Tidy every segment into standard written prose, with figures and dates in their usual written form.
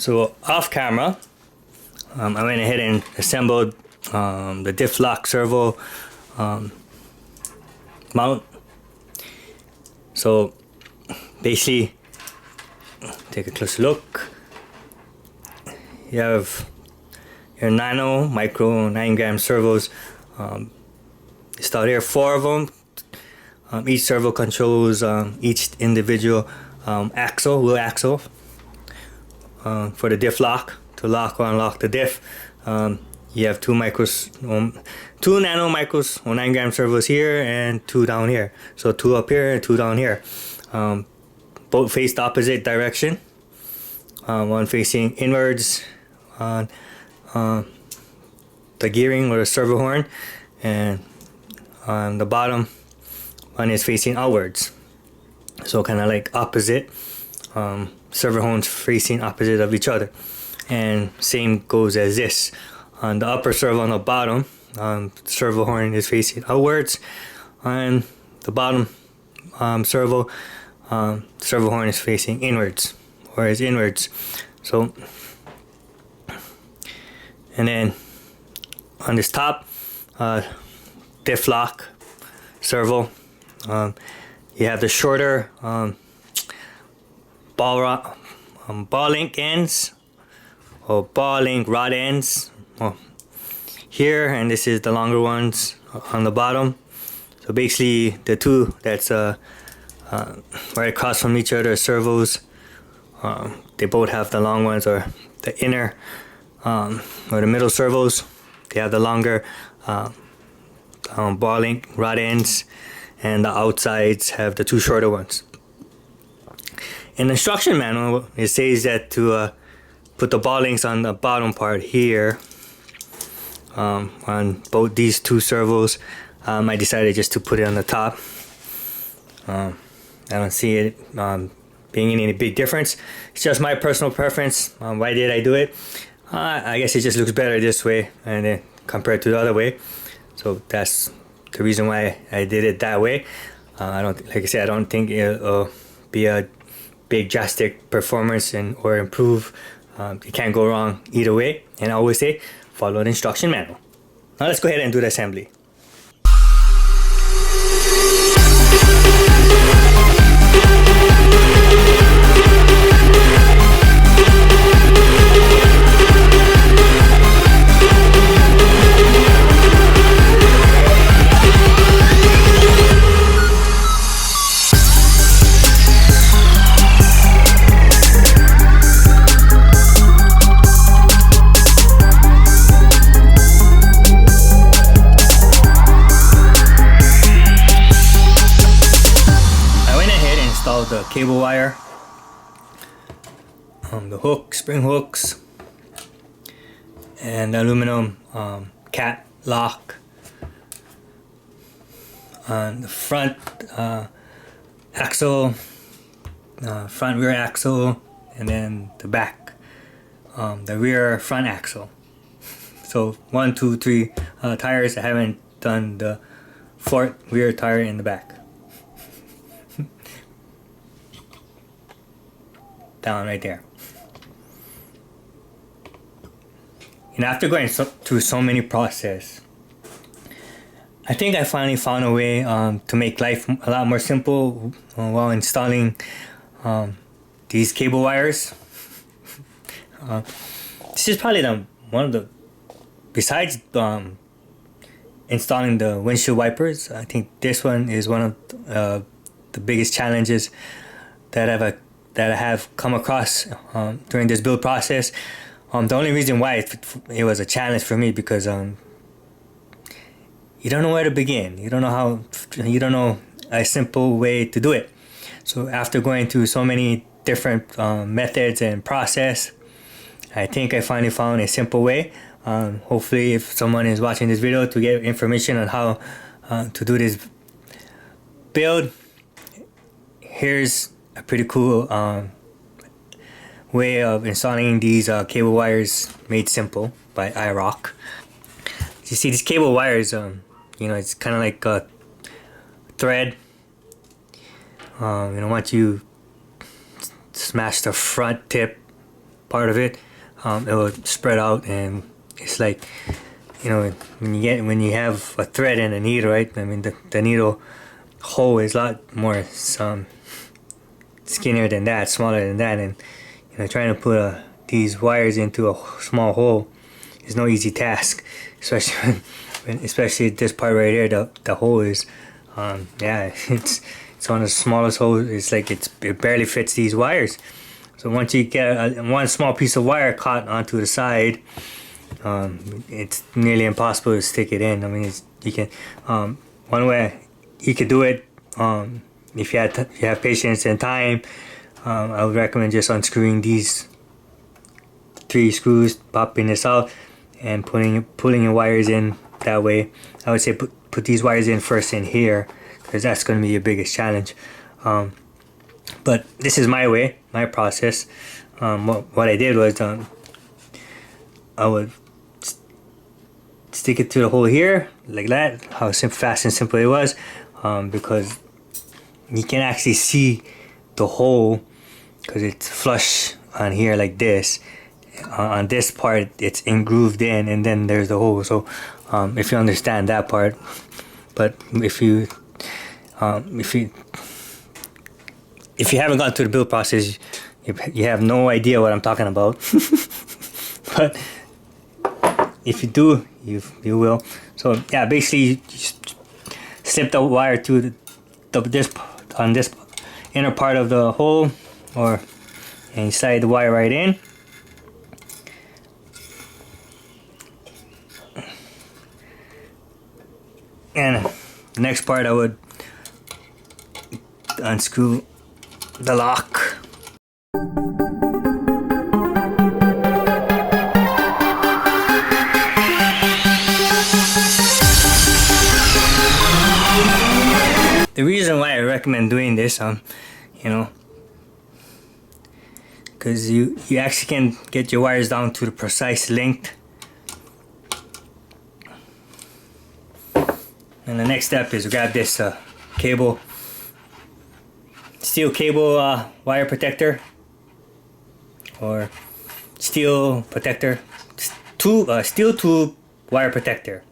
So off camera, I went ahead and assembled the Diff lock servo mount. So basically, take a closer look. You have your nano, micro, 9-gram servos. Installed here, 4 of them. Each servo controls each individual wheel axle for the diff lock. To lock or unlock the diff, you have 2 nano micros or 9-gram servos here and 2 down here. So 2 up here and 2 down here. Both faced opposite direction. One facing inwards on the gearing or the servo horn, and on the bottom one is facing outwards. So kind of like opposite. Servo horns facing opposite of each other. And same goes as this. On the upper servo on the bottom, servo horn is facing outwards. On the bottom servo horn is facing inwards, or is inwards. So, and then on this top diff lock servo, you have the shorter ball link ends, or ball link rod ends here, and this is the longer ones on the bottom. So basically the two that's right across from each other servos, they both have the long ones, or the inner or the middle servos, they have the longer ball link rod ends, and the outsides have the 2 shorter ones. In the instruction manual, it says that to put the ball links on the bottom part here on both these 2 servos. I decided just to put it on the top. I don't see it being any big difference. It's just my personal preference. Why did I do it? I guess it just looks better this way, and then compared to the other way. So that's the reason why I did it that way. I don't think it'll be a big drastic performance or improve. You can't go wrong either way, and I always say follow the instruction manual. Now let's go ahead and do the assembly. The cable wire, the spring hooks, and the aluminum cat lock on the front axle, front rear axle, and then the back, the rear front axle. So 1, 2, 3 tires. I haven't done the 4th rear tire in the back. Down right there. And after going through so many processes, I think I finally found a way to make life a lot more simple while installing these cable wires. This is probably besides installing the windshield wipers, I think this one is one of the biggest challenges that I have come across during this build process. The only reason why it was a challenge for me, because you don't know where to begin. You don't know a simple way to do it. So after going through so many different methods and process, I think I finally found a simple way. Hopefully, if someone is watching this video, to get information on how to do this build, here's a pretty cool way of installing these cable wires made simple by iRock. You see these cable wires, it's kind of like a thread. Once you smash the front tip part of it, it will spread out, and it's like, you know, when you have a thread and a needle, right? I mean, the needle hole is a lot more skinnier than that, smaller than that, and you know, trying to put these wires into a small hole is no easy task, especially this part right here. The hole is, yeah, it's one of the smallest holes. It's like it barely fits these wires. So once you get one small piece of wire caught onto the side, it's nearly impossible to stick it in. I mean, you can one way you could do it, if you have patience and time, I would recommend just unscrewing these 3 screws, popping this out, and pulling your wires in that way. I would say put these wires in first in here, because that's going to be your biggest challenge. But this is my way, my process. What I did was I would stick it to the hole here like that. How fast and simple it was, because you can actually see the hole because it's flush on here like this. On this part it's engrooved in, and then there's the hole. So if you understand that part, but if you haven't gone through the build process, you have no idea what I'm talking about. But if you do, you will. So yeah, basically you slip the wire to this inner part of the hole, and you slide the wire right in. And the next part, I would unscrew the lock. The reason why I recommend doing this, you know, because you actually can get your wires down to the precise length. And the next step is grab this cable, steel cable wire protector, or steel protector, steel tube wire protector,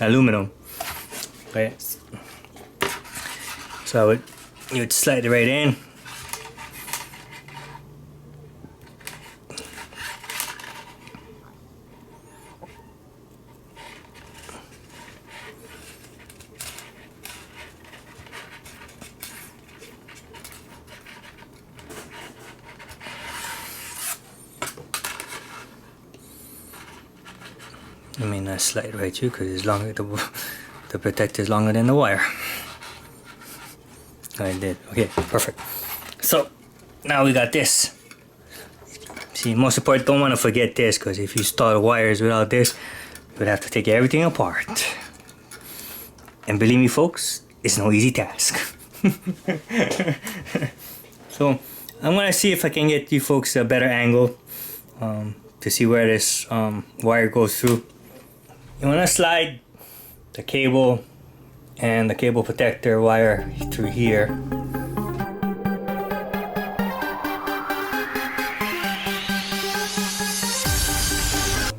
aluminum. Okay. So you would slide it right in. I mean, I slide right through because it's longer. The protector is longer than the wire. I did. Okay, perfect. So now we got this. See, most important, don't want to forget this, because if you start the wires without this, you would have to take everything apart. And believe me, folks, it's no easy task. So I'm gonna see if I can get you folks a better angle to see where this wire goes through. You want to slide the cable and the cable protector wire through here.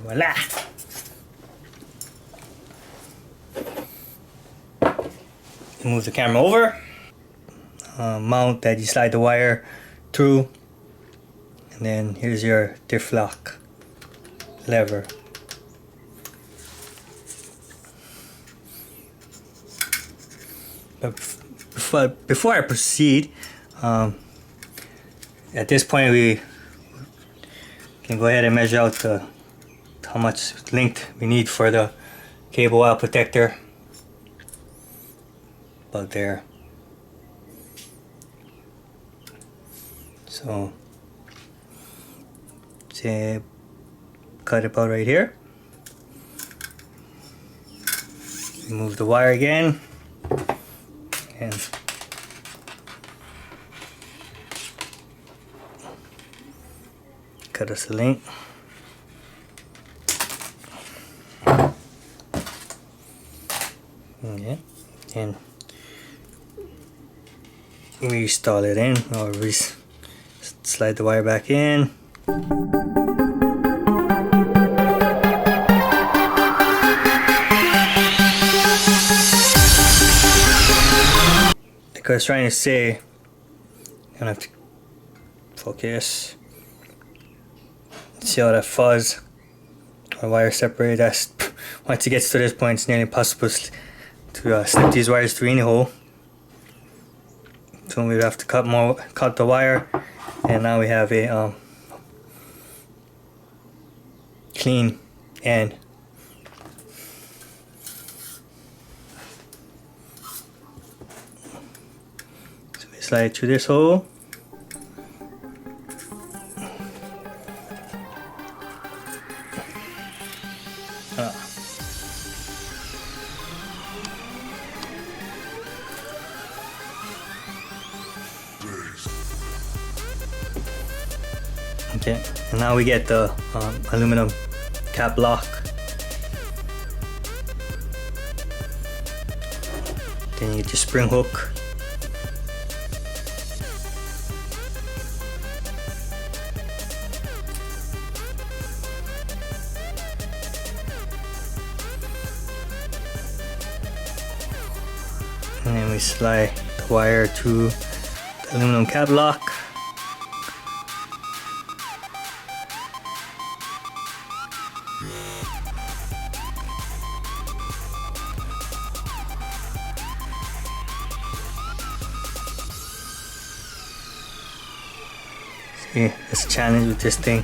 Voila! Move the camera over. Mount that you slide the wire through, and then here's your diff lock lever. But before I proceed, at this point we can go ahead and measure out how much length we need for the cable wire protector. About there. So say cut it about right here. Remove the wire again. And cut us a length. Okay, and reinstall it in, or slide the wire back in. Like I was trying to say, I'm gonna have to focus. See all that fuzz or wire separated. That's once it gets to this point, it's nearly impossible to slip these wires through any hole. So we have to cut the wire, and now we have a clean end. So we slide through this hole. Okay, and now we get the aluminum cap lock. Then you get your spring hook. And then we slide the wire to the aluminum cap lock. See, that's a challenge with this thing.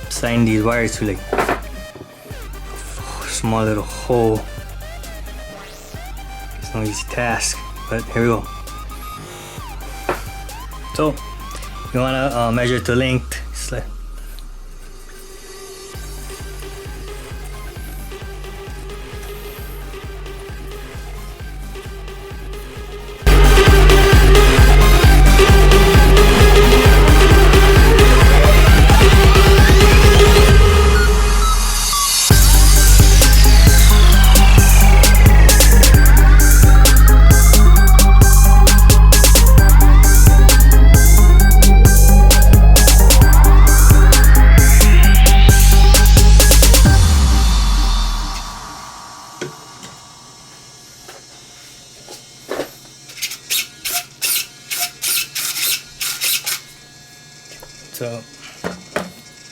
Sliding these wires to like a small little hole. It's no easy task, but here we go. So you wanna measure the length. Slide. So,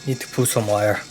need to pull some wire.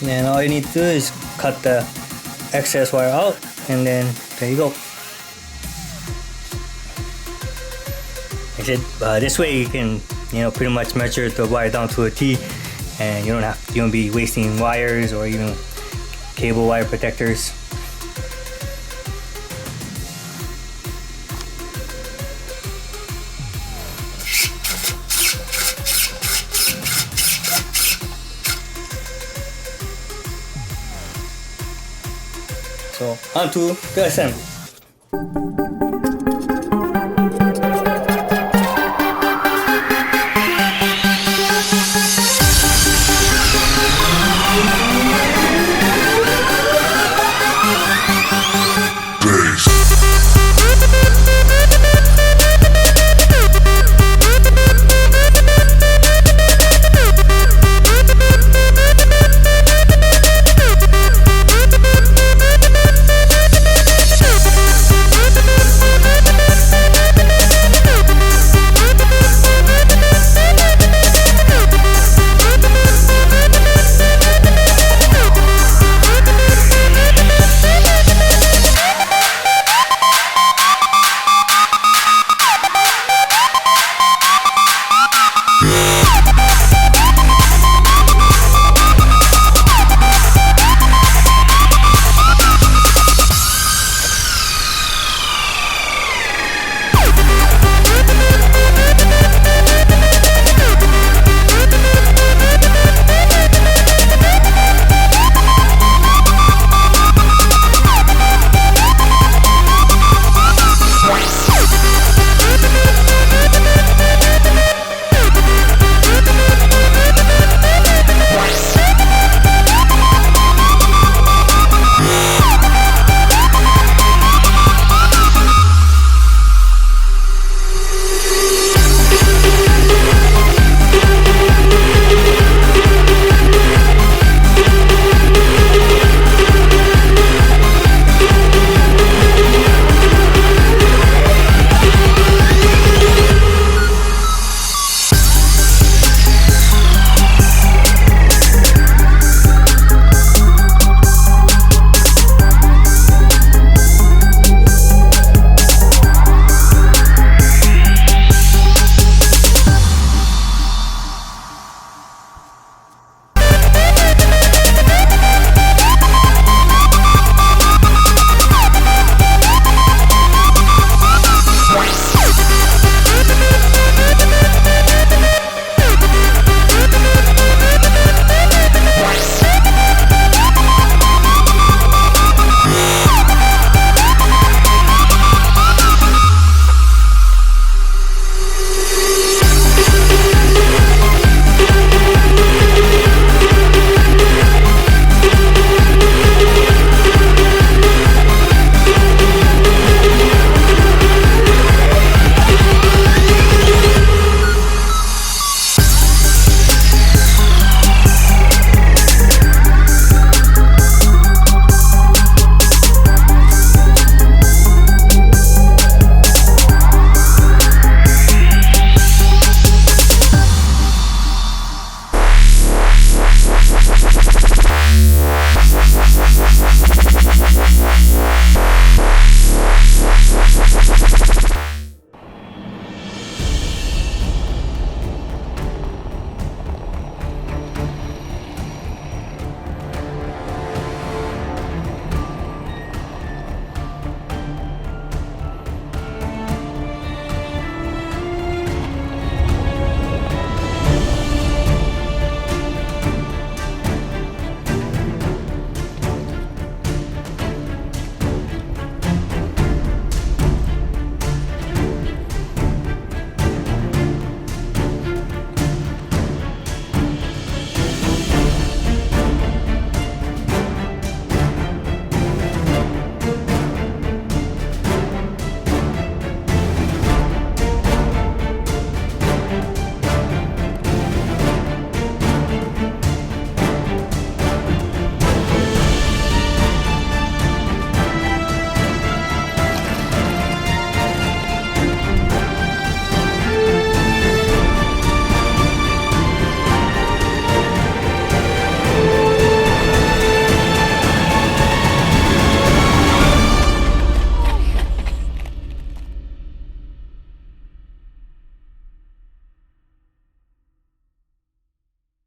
And all you need to do is cut the excess wire out, and then there you go. Like I said, this way you can, pretty much measure the wire down to a T, and you don't be wasting wires or even cable wire protectors. So, on to the assembly.